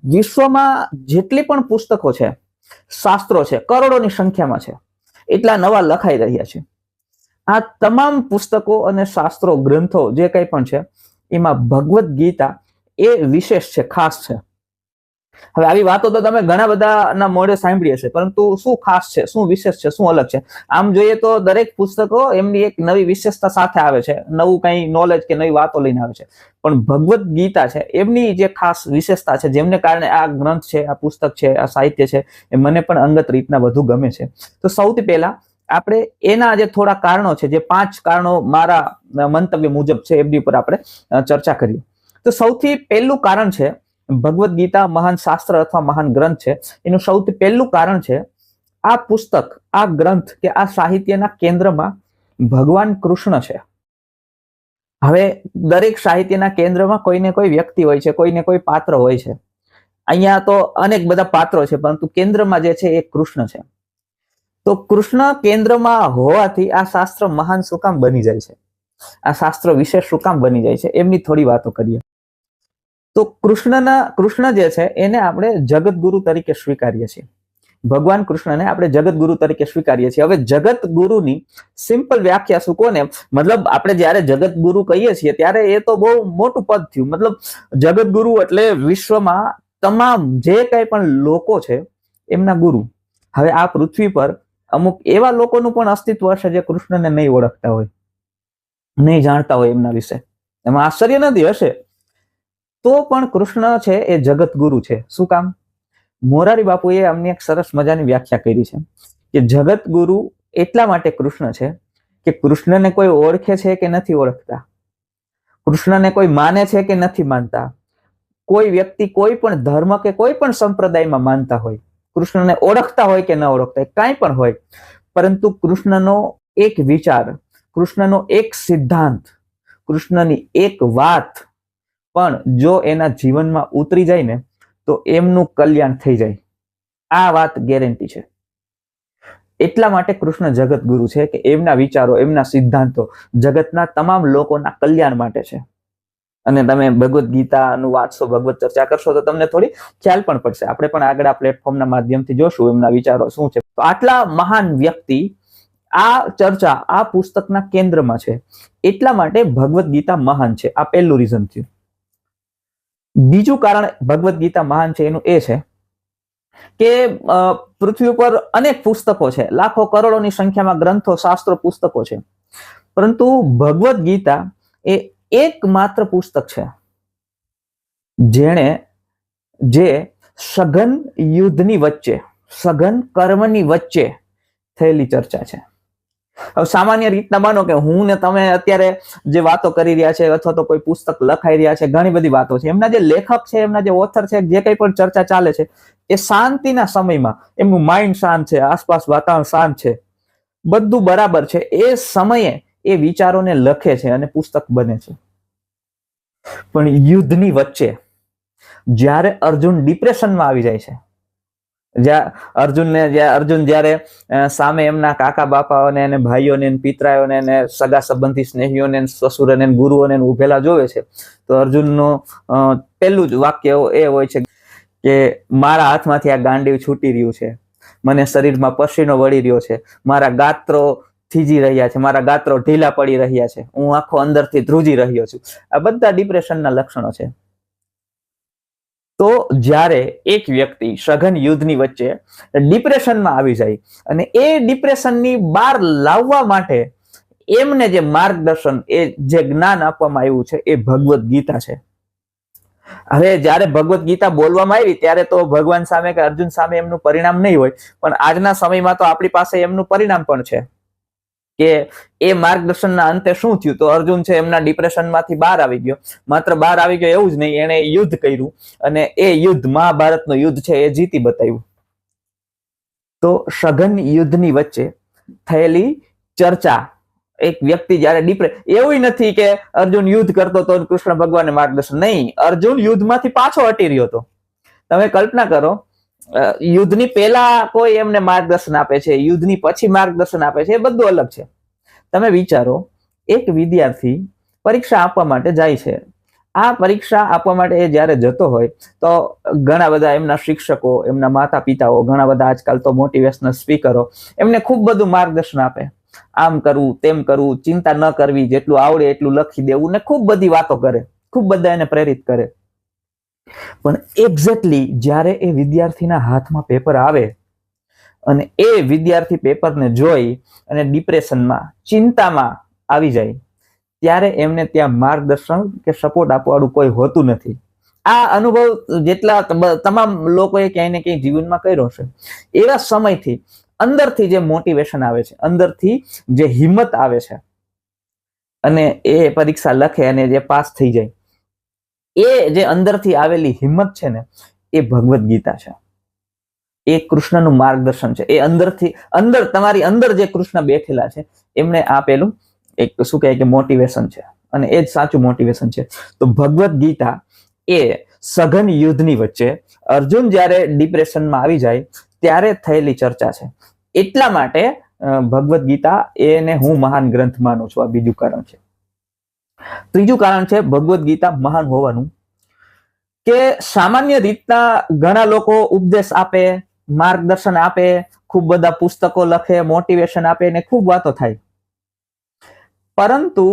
વિશ્વમાં જેટલી પણ પુસ્તકો છે, શાસ્ત્રો છે, કરોડોની સંખ્યામાં છે, એટલા નવા લખાઈ રહ્યા છે. આ તમામ પુસ્તકો અને શાસ્ત્રો, ગ્રંથો જે કંઈ પણ છે, એમાં ભગવદ્ ગીતા એ વિશેષ છે, ખાસ છે. હવે આવી વાતો તો તમે ઘણા બધાના મોઢે સાંભળી હશે, પરંતુ શું ખાસ છે, શું વિશેષ છે, શું અલગ છે? આમ જોઈએ તો દરેક પુસ્તકો એમની એક નવી વિશેષતા સાથે આવે છે, નવું કંઈ નોલેજ કે નવી વાતો લઈને આવે છે. પણ ભગવદ્ ગીતા છે, એમની જે ખાસ વિશેષતા છે, જેમને કારણે આ ગ્રંથ છે, આ પુસ્તક છે, આ સાહિત્ય છે, એ મને પણ અંગત રીતના વધુ ગમે છે. તો સૌથી પહેલા આપણે એના જે થોડા કારણો છે, જે 5 કારણો મારા મંતવ્ય મુજબ છે, એમની ઉપર આપણે ચર્ચા કરીએ. તો સૌથી પહેલું કારણ છે, ભગવદ્ ગીતા મહાન શાસ્ત્ર અથવા મહાન ગ્રંથ છે, એનું સૌથી પહેલું કારણ છે, આ પુસ્તક, આ ગ્રંથ કે આ સાહિત્યના કેન્દ્રમાં ભગવાન કૃષ્ણ છે. હવે દરેક સાહિત્યના કેન્દ્રમાં કોઈને કોઈ વ્યક્તિ હોય છે, કોઈને કોઈ પાત્ર હોય છે. અહીંયા તો અનેક બધા પાત્રો છે, પરંતુ કેન્દ્રમાં જે છે એ કૃષ્ણ છે. તો કૃષ્ણ કેન્દ્રમાં હોવાથી આ શાસ્ત્ર મહાન શું કામ બની જાય છે, આ શાસ્ત્ર વિશેષ શું કામ બની જાય છે, એમની થોડી વાતો કરીએ. તો કૃષ્ણ જે છે એને આપણે જગતગુરુ તરીકે સ્વીકારીએ છીએ. ભગવાન કૃષ્ણને આપણે જગતગુરુ તરીકે સ્વીકારીએ છીએ. હવે જગતગુરુની સિમ્પલ વ્યાખ્યા શું કોને, મતલબ આપણે જ્યારે જગતગુરુ કહીએ છીએ ત્યારે એ તો બહુ મોટું પદ થયું. મતલબ જગતગુરુ એટલે વિશ્વમાં તમામ જે કંઈ પણ લોકો છે એમના ગુરુ. હવે આ પૃથ્વી પર અમુક એવા લોકોનું પણ અસ્તિત્વ હશે જે કૃષ્ણને નહીં ઓળખતા હોય, નહીં જાણતા હોય એમના વિશે. એમાં આશ્ચર્ય નથી, હશે. તો પણ કૃષ્ણ છે એ જગતગુરુ છે. શું કામ? મોરારી બાપુએ અમને એક સરસ મજાની વ્યાખ્યા કરી છે કે જગતગુરુ એટલા માટે કૃષ્ણ છે કે કૃષ્ણને કોઈ ઓળખે છે કે નથી ઓળખતા, કૃષ્ણને કોઈ માને છે કે નથી માનતા, કોઈ વ્યક્તિ કોઈ પણ ધર્મ કે કોઈ પણ સંપ્રદાયમાં માનતા હોય, કૃષ્ણને ઓળખતા હોય કે ન ઓળખતા, કાંઈ પણ હોય, પરંતુ કૃષ્ણનો એક વિચાર, કૃષ્ણનો એક સિદ્ધાંત, કૃષ્ણની એક વાત પણ જો એના જીવનમાં ઉતરી જાય ને તો એમનું કલ્યાણ થઈ જાય. આ વાત ગેરંટી છે. એટલા માટે કૃષ્ણ જગતગુરુ છે કે એમના વિચારો, એમના સિદ્ધાંતો જગતના તમામ લોકોના કલ્યાણ માટે છે. અને તમે ભગવદ્ ગીતાનું વાંચશો, ભગવત ચર્ચા કરશો તો તમને થોડી ખ્યાલ પણ પડશે. આપણે પણ આગળ આ પ્લેટફોર્મના માધ્યમથી જોશું એમના વિચારો શું છે. તો આટલા મહાન વ્યક્તિ આ ચર્ચા, આ પુસ્તકના કેન્દ્રમાં છે. એટલા માટે ભગવદ્ ગીતા મહાન છે. આ પહેલું રીઝન થયું. બીજું કારણ ભગવદ્ ગીતા મહાન છે એનું એ છે કે પૃથ્વી ઉપર અનેક પુસ્તકો છે, લાખો કરોડોની સંખ્યામાં ગ્રંથો, શાસ્ત્રો, પુસ્તકો છે, પરંતુ ભગવદ્ ગીતા એ એકમાત્ર પુસ્તક છે જે સઘન યુદ્ધની વચ્ચે, સઘન કર્મની વચ્ચે થયેલી ચર્ચા છે. હવે સામાન્ય રીતના માનો કે હું ને તમે અત્યારે જે વાતો કરી રહ્યા છે અથવા તો કોઈ પુસ્તક લખાઈ રહ્યા છે, ઘણી બધી વાતો છે, એમના જે લેખક છે, એમના જે ઓથર છે, જે કંઈ પણ ચર્ચા ચાલે છે એ શાંતિના સમયમાં, એમનું માઇન્ડ શાંત છે, આસપાસ વાતાવરણ શાંત છે, બધું બરાબર છે, એ સમયે એ વિચારોને લખે છે અને પુસ્તક બને છે. પણ યુદ્ધની વચ્ચે જ્યારે અર્જુન ડિપ્રેશનમાં આવી જાય છે, અર્જુન જ્યારે સામે એમના કાકા બાપાઓને અને ભાઈઓને, પિતરાઓને, સગા સંબંધી, સ્નેહીઓને, સસુરને, ગુરુઓને ઉભેલા જોવે છે, તો અર્જુનનું પહેલું જ વાક્ય એ હોય છે કે મારા હાથમાંથી આ ગાંડીવ છૂટી રહ્યું છે, મને શરીરમાં પસીનો વળી રહ્યો છે, મારા ગાત્રો થીજી રહ્યા છે, મારા ગાત્રો ઢીલા પડી રહ્યા છે, હું આખો અંદરથી ધ્રુજી રહ્યો છું. આ બધા ડિપ્રેશનના લક્ષણો છે. તો જ્યારે એક વ્યક્તિ સઘન યુદ્ધની વચ્ચે ડિપ્રેશનમાં આવી જાય અને એ ડિપ્રેશનની બહાર લાવવા માટે એમને જે માર્ગદર્શન, એ જે જ્ઞાન આપવામાં આવ્યું છે એ ભગવદ્ ગીતા છે. હવે જ્યારે ભગવદ્ ગીતા બોલવામાં આવી ત્યારે તો ભગવાન સામે કે અર્જુન સામે એમનું પરિણામ નહીં હોય, પણ આજના સમયમાં તો આપણી પાસે એમનું પરિણામ પણ છે કે એ માર્ગદર્શનના અંતે શું થયું. તો અર્જુન છે એમના ડિપ્રેશનમાંથી બહાર આવી ગયો. માત્ર બહાર આવી ગયો એવું જ નહીં, એને યુદ્ધ કર્યું અને એ યુદ્ધ, મહાભારતનું યુદ્ધ છે, એ જીતી બતાવ્યું. તો સઘન યુદ્ધની વચ્ચે થયેલી ચર્ચા, એક વ્યક્તિ જ્યારે એવું નથી કે અર્જુન યુદ્ધ કરતો હતો કૃષ્ણ ભગવાનને માર્ગદર્શન, નહીં, અર્જુન યુદ્ધમાંથી પાછો હટી રહ્યો હતો. તમે કલ્પના કરો, યુદ્ધની પહેલા કોઈ એમને માર્ગદર્શન આપે છે, યુદ્ધની પછી માર્ગદર્શન આપે છે, એ બધું અલગ છે. તમે વિચારો, એક વિદ્યાર્થી પરીક્ષા આપવા માટે જાય છે આ પરીક્ષા આપવા માટે એ જ્યારે જતો હોય તો ઘણા બધા એમના શિક્ષકો, એમના માતા પિતાઓ, ઘણા બધા આજકાલ તો મોટિવેશનલ સ્પીકરો એમને ખૂબ બધું માર્ગદર્શન આપે. આમ કરવું, તેમ કરવું, ચિંતા ન કરવી, જેટલું આવડે એટલું લખી દેવું, ને ખૂબ બધી વાતો કરે, ખૂબ બધા એને પ્રેરિત કરે. પણ એક્ઝેક્ટલી જ્યારે એ વિદ્યાર્થીના હાથમાં પેપર આવે અને એ વિદ્યાર્થી પેપરને જોઈ અને ડિપ્રેશનમાં, ચિંતામાં આવી જાય, ત્યારે એમને ત્યાં માર્ગદર્શન કે સપોર્ટ આપવાવાળું કોઈ હોતું નથી. આ અનુભવ જેટલા તમામ લોકોએ ક્યાંય ને ક્યાંય જીવનમાં કર્યો છે. એવા સમયથી અંદરથી જે મોટિવેશન આવે છે, અંદરથી જે હિંમત આવે છે અને એ પરીક્ષા લખે અને જે પાસ થઈ જાય, એ જે અંદરથી આવેલી હિંમત છે ને, એ ભગવદ્ ગીતા છે. એ કૃષ્ણનું માર્ગદર્શન છે. એ અંદરથી અંદર તમારી અંદર જે કૃષ્ણ બેઠેલા છે એમને આપેલું એક શું કહે કે મોટિવેશન છે, અને એ જ સાચું મોટિવેશન છે. તો ભગવદ્ ગીતા એ સઘન યુદ્ધની વચ્ચે અર્જુન જ્યારે ડિપ્રેશનમાં આવી જાય ત્યારે થયેલી ચર્ચા છે. એટલા માટે ભગવદ્ ગીતા એને હું મહાન ગ્રંથ માનું છું. આ બીજું કારણ છે. ત્રીજું કારણ છે ભગવદ્ ગીતા મહાન હોવાનું કે સામાન્ય રીતના ઘણા લોકો ઉપદેશ આપે, માર્ગદર્શન આપે, ખૂબ બધા પુસ્તકો લખે, મોટિવેશન આપે ને ખૂબ વાતો થાય, પરંતુ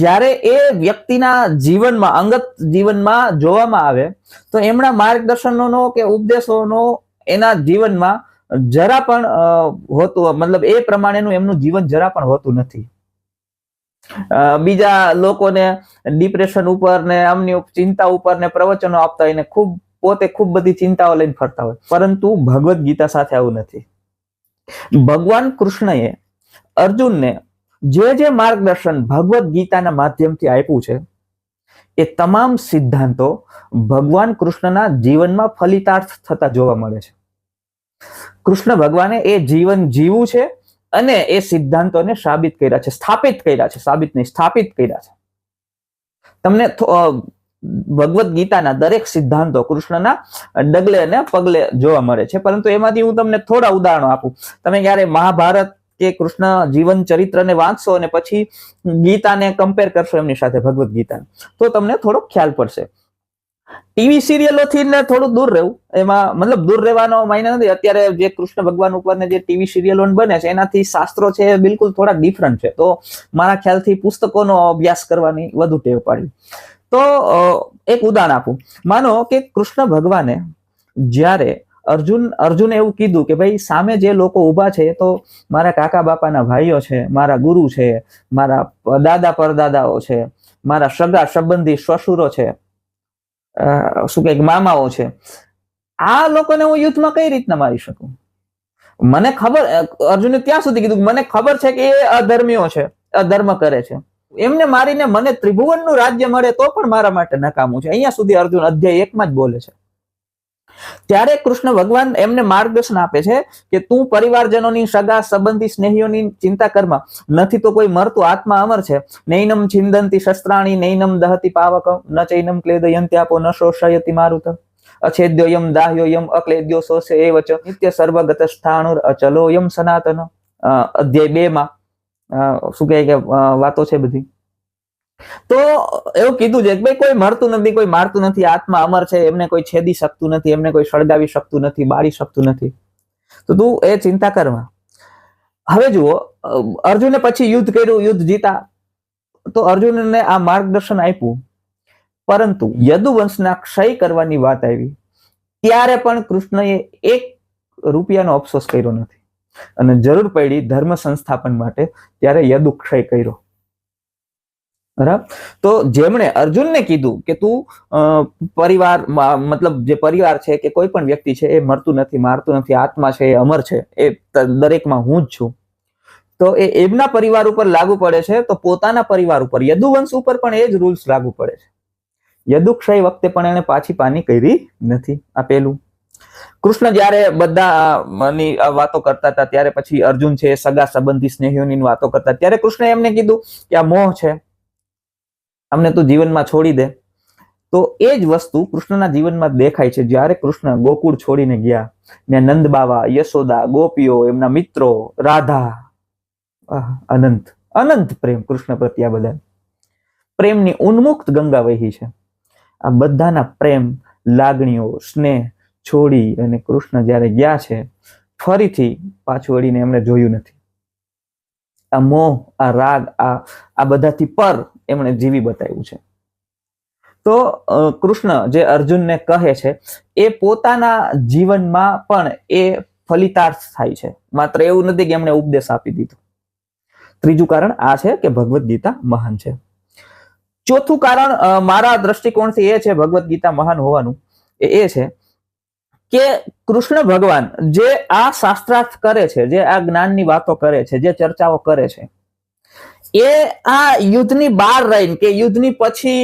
જ્યારે એ વ્યક્તિના જીવનમાં, અંગત જીવનમાં જોવામાં આવે તો એમના માર્ગદર્શનોનો કે ઉપદેશોનો એના જીવનમાં જરા પણ હોતું, મતલબ એ પ્રમાણેનું એમનું જીવન જરા પણ હોતું નથી. બીજા લોકોને ડિપ્રેશન ઉપર ને આમની ચિંતા ઉપર ને પ્રવચનો આપતા હોય ને પોતે ખૂબ બધી ચિંતાઓ લઈને ફરતા હોય, પરંતુ ભગવદ્ ગીતા સાથે આવું નથી. ભગવાન કૃષ્ણએ અર્જુનને જે માર્ગદર્શન ભગવદ્ ગીતાના માધ્યમથી આપ્યું છે એ તમામ સિદ્ધાંતો ભગવાન કૃષ્ણના જીવનમાં ફલિતાર્થ થતા જોવા મળે છે. કૃષ્ણ ભગવાને એ જીવન જીવવું છે અને એ સિદ્ધાંતોને સાબિત કર્યા છે, સ્થાપિત કર્યા છે, સાબિત નહીં, સ્થાપિત કર્યા છે. તમને ભગવદ્ ગીતાના દરેક સિદ્ધાંતો કૃષ્ણના ડગલે અને પગલે જોવા મળે છે, પરંતુ એમાંથી હું તમને થોડા ઉદાહરણો આપું. તમે ક્યારે મહાભારત કે કૃષ્ણ જીવન ચરિત્રને વાંચશો અને પછી ગીતાને કમ્પેર કરશો એમની સાથે, ભગવદ્ ગીતા, તો તમને થોડો ખ્યાલ પડશે. ટીવી સિરિયલોથી ને થોડું દૂર રહેવું, એમાં મતલબ દૂર રહેવાનો માયને નથી. અત્યારે જે કૃષ્ણ ભગવાન ઉપર જે ટીવી સિરિયલો બને છે એનાથી શાસ્ત્રો છે એ બિલકુલ થોડા ડિફરન્ટ છે. તો મારા ખ્યાલથી પુસ્તકોનો અભ્યાસ કરવાની વધુ ટેવ પાડી. તો એક ઉદાહરણ આપું. માનો કે કૃષ્ણ ભગવાને જ્યારે અર્જુને એવું કીધું કે ભાઈ સામે જે લોકો ઉભા છે એ તો મારા કાકા બાપાના ભાઈઓ છે, મારા ગુરુ છે, મારા દાદા પરદાદાઓ છે, મારા સગા સંબંધી શ્વશુરો છે, શું કહે મામાઓ છે. આ લોકોને હું યુદ્ધમાં કઈ રીતના મારી શકું? મને ખબર, અર્જુને ત્યાં સુધી કીધું મને ખબર છે કે એ અધર્મીઓ છે, અધર્મ કરે છે, એમને મારીને મને ત્રિભુવનનું રાજ્ય મળે તો પણ મારા માટે નકામું છે. અહીંયા સુધી અર્જુન અધ્યાય 1 જ બોલે છે. ત્યારે કૃષ્ણ ભગવાન એમને માર્ગદર્શન આપે છે કે તું પરિવારજનોની, સગા સંબંધી, સ્નેહીઓની ચિંતા કરમાં, નથી તો કોઈ મરતું, આત્મા અમર છે. નૈનમ છિંદંતી શસ્ત્રાણી, નૈનમ દહતી પાવક, ન ચૈનમ ક્લેદયંત્યાપો, ન શોષયતિ મારુત, અછેદ્યોયમ દાહ્યોયમ અક્લેદ્યો શોષે એવચ, નિત્ય સર્વગત સ્થાણુર અચલોયમ સનાતન. અધ્યાય 2 માં શું કહે કે વાતો છે બધી. તો એવું કીધું છે કે ભાઈ કોઈ મરતું નથી, કોઈ મારતું નથી, આત્મા અમર છે, એમને કોઈ છેદી શકતું નથી, એમને કોઈ સળગાવી શકતું નથી, બાળી શકતું નથી. તો તું એ ચિંતા કરવા. હવે જુઓ, અર્જુને પછી યુદ્ધ કર્યું, યુદ્ધ જીતા, તો અર્જુનને આ માર્ગદર્શન આપ્યું, પરંતુ યદુવંશના ક્ષય કરવાની વાત આવી ત્યારે પણ કૃષ્ણએ 1 રૂપિયાનો અફસોસ કર્યો નથી, અને જરૂર પડી ધર્મ સંસ્થાપન માટે ત્યારે યદુક્ષય કર્યો. બરાબર. તો જેમણે અર્જુનને કીધું કે તું પરિવાર, મતલબ જે પરિવાર છે કે કોઈ પણ વ્યક્તિ છે એ મરતું નથી, મારતું નથી, આત્મા છે, એ અમર છે, એ દરેકમાં હું જ છું, તો એ એમના પરિવાર ઉપર લાગુ પડે છે, તો પોતાના પરિવાર ઉપર, યદુવંશ ઉપર પણ એ જ રૂલ્સ લાગુ પડે છે. યદુક્ષય વખતે પણ એને પાછી પાની કરી નથી. આ પેલું. કૃષ્ણ જયારે બધાની વાતો કરતા હતા ત્યારે પછી અર્જુન છે સગા સંબંધી, સ્નેહીઓની વાતો કરતા, ત્યારે કૃષ્ણે એમને કીધું કે આ મોહ છે, અમને તું જીવનમાં છોડી દે. તો એ જ વસ્તુ કૃષ્ણના જીવનમાં દેખાય છે. જ્યારે કૃષ્ણ ગોકુળ છોડીને ગયા ને નંદ બાવા, યશોદા, ગોપીઓ, એમના મિત્રો, રાધા, અનંત અનંત પ્રેમ કૃષ્ણ પ્રત્યે, બધા પ્રેમની ઉન્મુક્ત ગંગા વહી છે. આ બધાના પ્રેમ, લાગણીઓ, સ્નેહ છોડી અને કૃષ્ણ જ્યારે ગયા છે, ફરીથી પાછું વળીને એમણે જોયું નથી. આ મોહ, આ રાગ, આ બધાથી પર એમણે જીવી બતાવ્યું છે. તો કૃષ્ણ જે અર્જુનને કહે છે એ પોતાના જીવનમાં પણ એ ફલિતાર્થ થાય છે. માત્ર એવું નથી કે એમણે ઉપદેશ આપી દીધો. ત્રીજું કારણ આ છે કે ભગવદ્ ગીતા મહાન છે. ચોથું કારણ મારા દ્રષ્ટિકોણથી એ છે ભગવદ્ ગીતા મહાન હોવાનું, એ છે કે કૃષ્ણ ભગવાન જે આ શાસ્ત્રાર્થ કરે છે, જે આ જ્ઞાનની વાતો કરે છે, જે ચર્ચાઓ કરે છે, એ આ યુદ્ધની બહાર રહીને કે યુદ્ધની પછી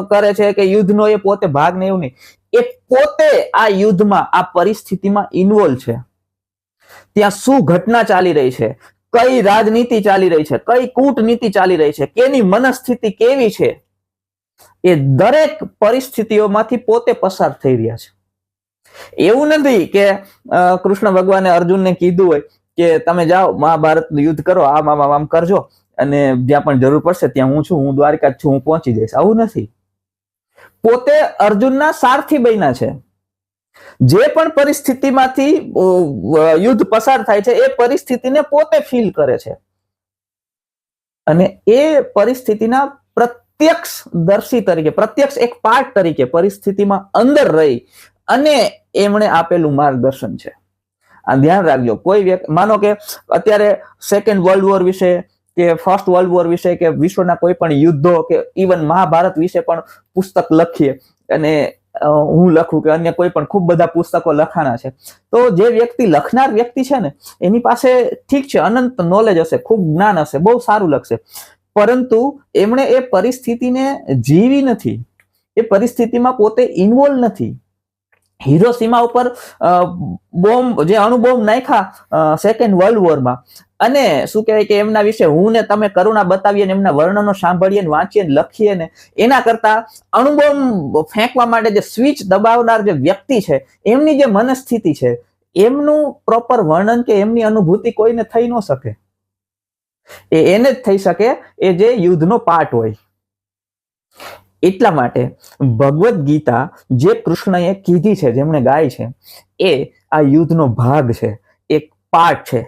કરે છે કે યુદ્ધનો એ પોતે ભાગ ને એવું નહીં, એ પોતે આ યુદ્ધમાં, આ પરિસ્થિતિમાં ઇન્વોલ્વ છે. ત્યાં શું ઘટના ચાલી રહી છે, કઈ રાજનીતિ ચાલી રહી છે, કઈ કૂટનીતિ ચાલી રહી છે, કેની મનસ્થિતિ કેવી છે, એ દરેક પરિસ્થિતિઓમાંથી પોતે પસાર થઈ રહ્યા છે. એવું નથી કે કૃષ્ણ ભગવાને અર્જુનને કીધું હોય કે તમે જાઓ મહાભારતનું યુદ્ધ કરો, આમ કરજો, અને જ્યાં પણ જરૂર પડશે ત્યાં હું છું, હું દ્વારકા છું, હું પહોંચી જઈશ. આવું નથી. પોતે અર્જુનના સારથી બન્યા છે. જે પણ પરિસ્થિતિમાંથી યુદ્ધ પસાર થાય છે એ પરિસ્થિતિને પોતે ફીલ કરે છે અને એ પરિસ્થિતિના પ્રત્યક્ષ દર્શી તરીકે, પ્રત્યક્ષ એક પાર્ટ તરીકે પરિસ્થિતિમાં અંદર રહી અને એમણે આપેલું માર્ગદર્શન છે. આ ધ્યાન રાખજો. કોઈ વ્યક્તિ, માનો કે અત્યારે સેકન્ડ વર્લ્ડ વોર વિશે કે ફર્સ્ટ વર્લ્ડ વોર વિશે કે વિશ્વના કોઈ પણ યુદ્ધો કે ઇવન મહાભારત વિશે પણ પુસ્તક લખીએ અને હું લખું કે અન્ય કોઈ પણ ખૂબ બધા પુસ્તકો લખાણા છે, તો જે વ્યક્તિ, લખનાર વ્યક્તિ છે ને, એની પાસે ઠીક છે અનંત નોલેજ હશે, ખૂબ જ્ઞાન હશે, બહુ સારું લખશે, પરંતુ એમણે એ પરિસ્થિતિને જીવી નથી, એ પરિસ્થિતિમાં પોતે ઇન્વોલ્વ નથી. હિરોશીમા ઉપર બોમ્બ, જે અણુબોમ્બ નાખ્યા સેકન્ડ વર્લ્ડ વોરમાં, અને શું કહેવાય કે એમના વિશે હું ને તમે કરુણા બતાવીએ ને એમના વર્ણનો સાંભળીએ ને વાંચીએ ને લખીએ ને, એના કરતા અણુબોમ્બ ફેંકવા માટે જે સ્વિચ દબાવનાર જે વ્યક્તિ છે, એમની જે મનસ્થિતિ છે, એમનું પ્રોપર વર્ણન કે એમની અનુભૂતિ કોઈને થઈ ન શકે. એને જ થઈ શકે એ જે યુદ્ધનો પાર્ટ હોય. એટલા માટે ભગવદ્ ગીતા જે કૃષ્ણએ કીધી છે, જેમણે ગાય છે, એ આ યુદ્ધનો ભાગ છે, એક પાર્ટ છે,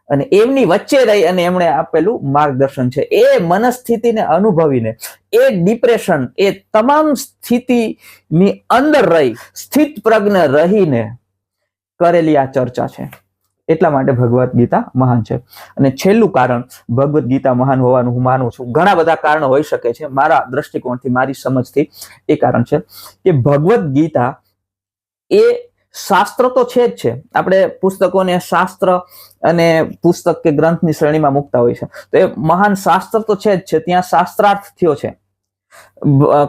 અને એમની વચ્ચે રહી અને એમણે આપેલું માર્ગદર્શન છે. એ મનસ્થિતિને અનુભવીને, એ ડિપ્રેશન, એ તમામ સ્થિતિની અંદર રહી, સ્થિત પ્રજ્ઞ રહીને કરેલી આ ચર્ચા છે. એટલા માટે ભગવદ્ ગીતા મહાન છે. અને છેલ્લું કારણ ભગવદ્ ગીતા મહાન હોવાનું હું માનું છું. ઘણા બધા કારણો હોઈ શકે છે, મારા દ્રષ્ટિકોણથી, મારી સમજથી એ કારણ છે કે ભગવદ્ ગીતા એ શાસ્ત્ર તો છે જ છે. આપણે પુસ્તકોને શાસ્ત્ર અને પુસ્તક કે ગ્રંથની શ્રેણીમાં મૂકતા હોય છે, તો એ મહાન શાસ્ત્ર તો છે જ છે. ત્યાં શાસ્ત્રાર્થ થયો છે.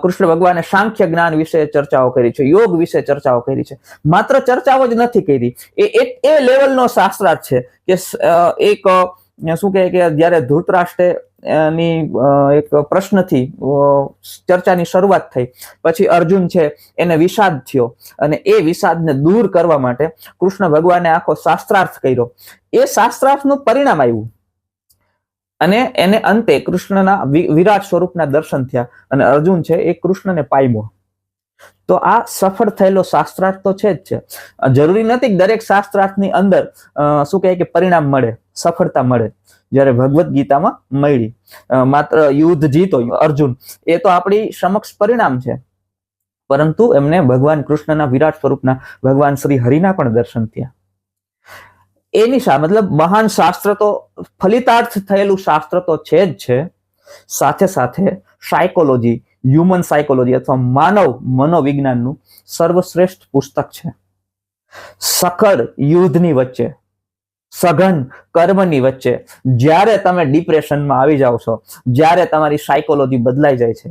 કૃષ્ણ ભગવાને સાંખ્ય જ્ઞાન વિશે ચર્ચાઓ કરી છે, યોગ વિશે ચર્ચાઓ કરી છે. માત્ર ચર્ચાઓ જ નથી કરી, એ લેવલનો શાસ્ત્રાર્થ છે કે એક શું કહે કે જયારે ધૃતરાષ્ટ્ર ની એક પ્રશ્નથી ચર્ચાની શરૂઆત થઈ, પછી અર્જુન છે એને વિષાદ થયો, અને એ વિષાદને દૂર કરવા માટે કૃષ્ણ ભગવાને આખો શાસ્ત્રાર્થ કર્યો. એ શાસ્ત્રાર્થનું પરિણામ આવ્યું અને એને અંતે કૃષ્ણના વિરાટ સ્વરૂપના દર્શન થયા અને અર્જુન છે એ કૃષ્ણને પામ્યો. તો આ સફળ થયેલો શાસ્ત્રાર્થ તો છે જ છે. જરૂરી નથી કે દરેક શાસ્ત્રાર્થની અંદર શું કહે કે પરિણામ મળે, સફળતા મળે. જ્યારે ભગવદ્ ગીતામાં મળી, માત્ર યુદ્ધ જીતો અર્જુન, એ તો આપણી સમક્ષ પરિણામ છે, પરંતુ એમને ભગવાન કૃષ્ણના વિરાટ સ્વરૂપના ભગવાન શ્રી હરિના પણ દર્શન થયા. એની મતલબ મહાન શાસ્ત્ર તો, ફલિતાર્થ થયેલું શાસ્ત્ર તો છે જ છે, સાથે સાથે સાયકોલોજી, હ્યુમન સાયકોલોજી અથવા માનવ મનોવિજ્ઞાનનું સર્વશ્રેષ્ઠ પુસ્તક છે. સખળ યુદ્ધની વચ્ચે, સઘન કર્મની વચ્ચે જ્યારે તમે ડિપ્રેશનમાં આવી જાઓ છો, જ્યારે તમારી સાયકોલોજી બદલાઈ જાય છે,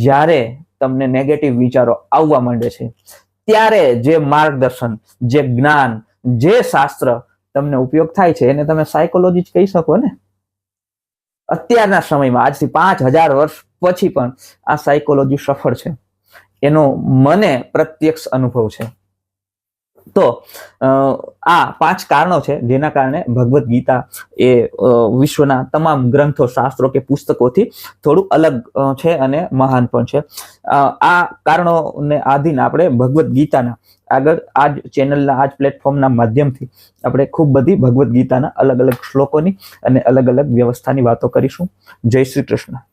જ્યારે તમને નેગેટિવ વિચારો આવવા માંડે છે, ત્યારે જે માર્ગદર્શન, જે જ્ઞાન, જે શાસ્ત્ર તમને ઉપયોગ થાય છે એને તમે સાયકોલોજી જ કહી શકો ને. અત્યારના સમયમાં, આજથી 5000 વર્ષ પછી પણ આ સાયકોલોજી સફળ છે, એનો મને પ્રત્યક્ષ અનુભવ છે. તો આ 5 કારણો છે જેના કારણે ભગવદ્ ગીતા એ વિશ્વના તમામ ગ્રંથો, શાસ્ત્રો કે પુસ્તકોથી થોડું અલગ છે અને મહાન પણ છે. આ કારણોને આધીન આપણે ભગવદ્ ગીતાના આગળ આ જ ચેનલના, આ જ પ્લેટફોર્મના માધ્યમથી આપણે ખૂબ બધી ભગવદ્ ગીતાના અલગ અલગ શ્લોકોની અને અલગ અલગ વ્યવસ્થાની વાતો કરીશું. જય શ્રી કૃષ્ણ.